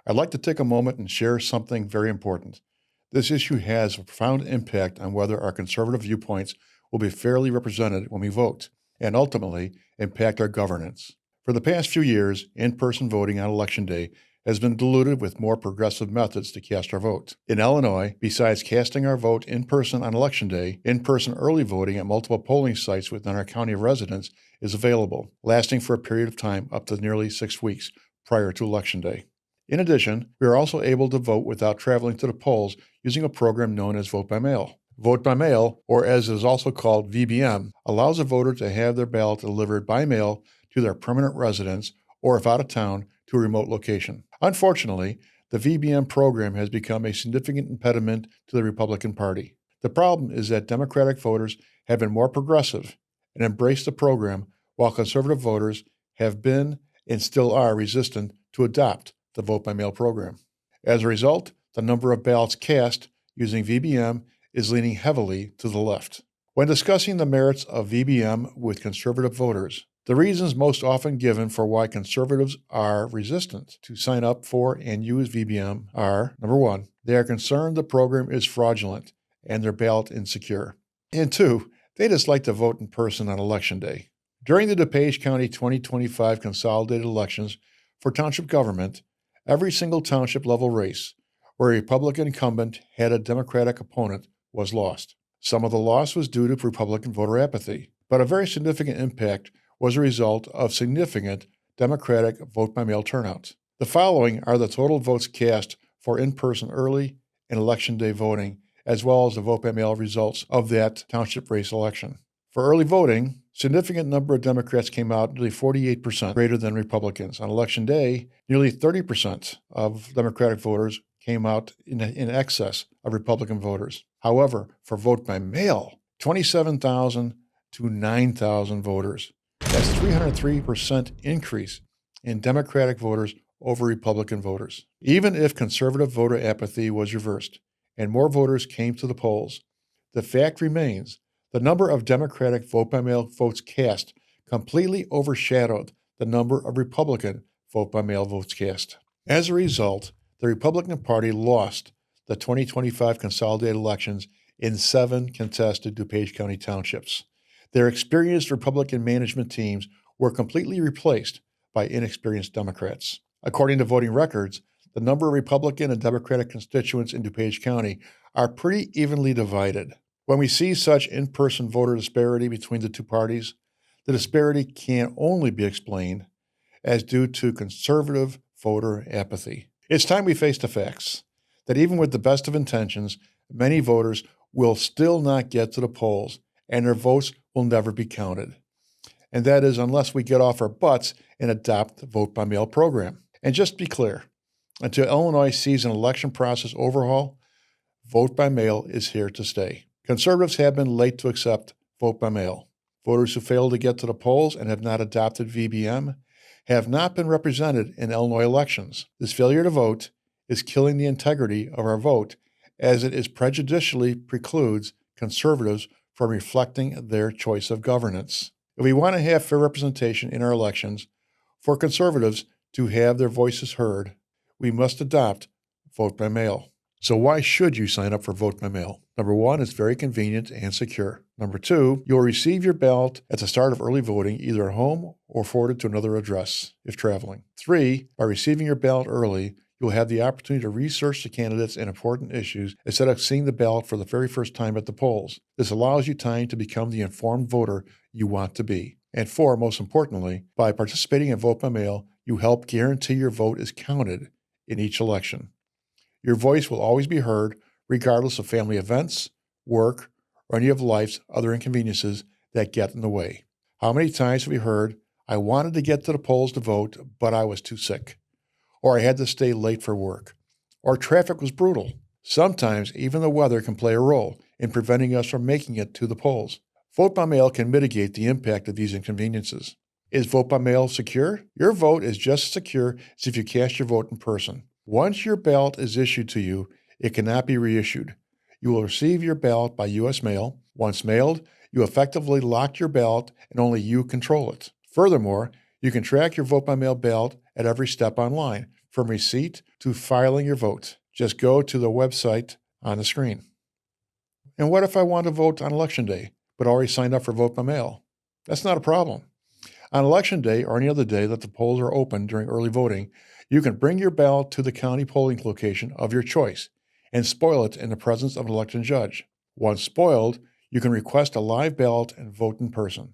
I'd like to take a moment and share something very important. This issue has a profound impact on whether our conservative viewpoints will be fairly represented when we vote, and ultimately impact our governance. For the past few years, in-person voting on Election Day has been diluted with more progressive methods to cast our vote. In Illinois, besides casting our vote in person on Election Day, in-person early voting at multiple polling sites within our county of residence is available, lasting for a period of time up to nearly 6 weeks prior to Election Day. In addition, we are also able to vote without traveling to the polls using a program known as Vote by Mail. Vote by Mail, or as it is also called VBM, allows a voter to have their ballot delivered by mail to their permanent residence or, if out of town, to a remote location. Unfortunately, the VBM program has become a significant impediment to the Republican Party. The problem is that Democratic voters have been more progressive and embraced the program, while conservative voters have been and still are resistant to adopt the vote by mail program. As a result, the number of ballots cast using VBM is leaning heavily to the left. When discussing the merits of VBM with conservative voters, the reasons most often given for why conservatives are resistant to sign up for and use VBM are, number one, they are concerned the program is fraudulent and their ballot insecure. And two, they dislike to vote in person on Election Day. During the DuPage County 2025 consolidated elections for township government, every single township level race where a Republican incumbent had a Democratic opponent was lost. Some of the loss was due to Republican voter apathy, but a very significant impact was a result of significant Democratic vote-by-mail turnout. The following are the total votes cast for in-person early and Election Day voting, as well as the vote-by-mail results of that township race election. For early voting, significant number of Democrats came out, nearly 48% greater than Republicans. On Election Day, nearly 30% of Democratic voters came out in excess of Republican voters. However, for vote-by-mail, 27,000 to 9,000 voters. That's a 303% increase in Democratic voters over Republican voters. Even if conservative voter apathy was reversed and more voters came to the polls, the fact remains the number of Democratic vote-by-mail votes cast completely overshadowed the number of Republican vote-by-mail votes cast. As a result, the Republican Party lost the 2025 consolidated elections in 7 contested DuPage County townships. Their experienced Republican management teams were completely replaced by inexperienced Democrats. According to voting records, the number of Republican and Democratic constituents in DuPage County are pretty evenly divided. When we see such in-person voter disparity between the two parties, the disparity can only be explained as due to conservative voter apathy. It's time we face the facts that even with the best of intentions, many voters will still not get to the polls and their votes will never be counted. And that is unless we get off our butts and adopt the vote-by-mail program. And just to be clear, until Illinois sees an election process overhaul, vote-by-mail is here to stay. Conservatives have been late to accept vote-by-mail. Voters who fail to get to the polls and have not adopted VBM have not been represented in Illinois elections. This failure to vote is killing the integrity of our vote, as it is prejudicially precludes conservatives from reflecting their choice of governance. If we want to have fair representation in our elections, for conservatives to have their voices heard, we must adopt vote by mail. So why should you sign up for vote by mail? Number one, it's very convenient and secure. Number two, you'll receive your ballot at the start of early voting, either at home or forwarded to another address if traveling. Three, by receiving your ballot early, you'll have the opportunity to research the candidates and important issues instead of seeing the ballot for the very first time at the polls. This allows you time to become the informed voter you want to be. And four, most importantly, by participating in vote by mail, you help guarantee your vote is counted in each election. Your voice will always be heard, regardless of family events, work, or any of life's other inconveniences that get in the way. How many times have you heard, I wanted to get to the polls to vote, but I was too sick? Or I had to stay late for work? Or traffic was brutal? Sometimes even the weather can play a role in preventing us from making it to the polls. Vote by mail can mitigate the impact of these inconveniences. Is vote by mail secure? Your vote is just as secure as if you cast your vote in person. Once your ballot is issued to you, it cannot be reissued. You will receive your ballot by U.S. mail. Once mailed, you effectively lock your ballot and only you control it. Furthermore, you can track your vote by mail ballot at every step online, from receipt to filing your vote. Just go to the website on the screen. And what if I want to vote on Election Day, but already signed up for vote by mail? That's not a problem. On Election Day or any other day that the polls are open during early voting, you can bring your ballot to the county polling location of your choice and spoil it in the presence of an elected judge. Once spoiled, you can request a live ballot and vote in person.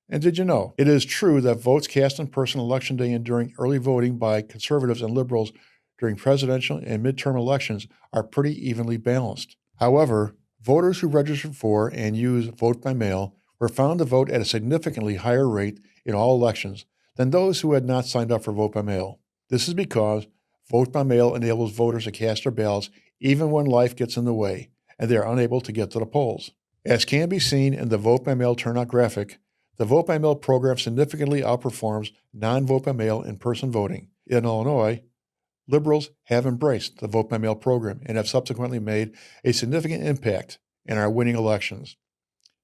And did you know, it is true that votes cast in person Election Day and during early voting by conservatives and liberals during presidential and midterm elections are pretty evenly balanced. However, voters who registered for and use vote by mail were found to vote at a significantly higher rate in all elections than those who had not signed up for vote by mail. This is because vote by mail enables voters to cast their ballots even when life gets in the way and they are unable to get to the polls. As can be seen in the vote by mail turnout graphic, the vote by mail program significantly outperforms non-vote by mail in-person voting. In Illinois, liberals have embraced the vote by mail program and have subsequently made a significant impact and are winning elections.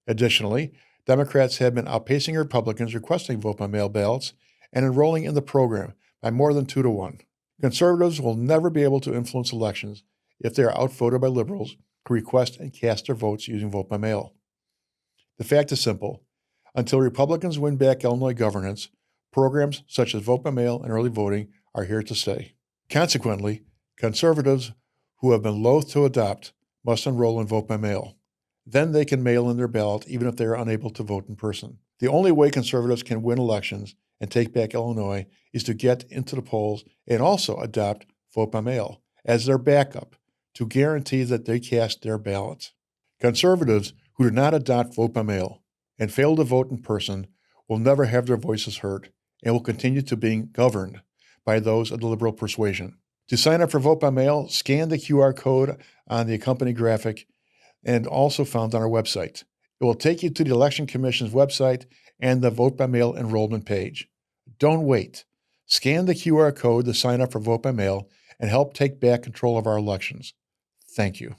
Additionally, Democrats have been outpacing Republicans requesting vote by mail ballots and enrolling in the program by more than 2 to 1. Conservatives will never be able to influence elections if they are outvoted by liberals who request and cast their votes using vote by mail. The fact is simple. Until Republicans win back Illinois governance, programs such as vote by mail and early voting are here to stay. Consequently, conservatives who have been loath to adopt must enroll in vote by mail. Then they can mail in their ballot even if they are unable to vote in person. The only way conservatives can win elections and take back Illinois is to get into the polls and also adopt vote by mail as their backup to guarantee that they cast their ballots. Conservatives who do not adopt vote by mail and fail to vote in person will never have their voices heard and will continue to being governed by those of the liberal persuasion. To sign up for vote by mail, scan the QR code on the accompanying graphic and also found on our website. It will take you to the Election Commission's website and the vote by mail enrollment page. Don't wait. Scan the QR code to sign up for vote by mail and help take back control of our elections. Thank you.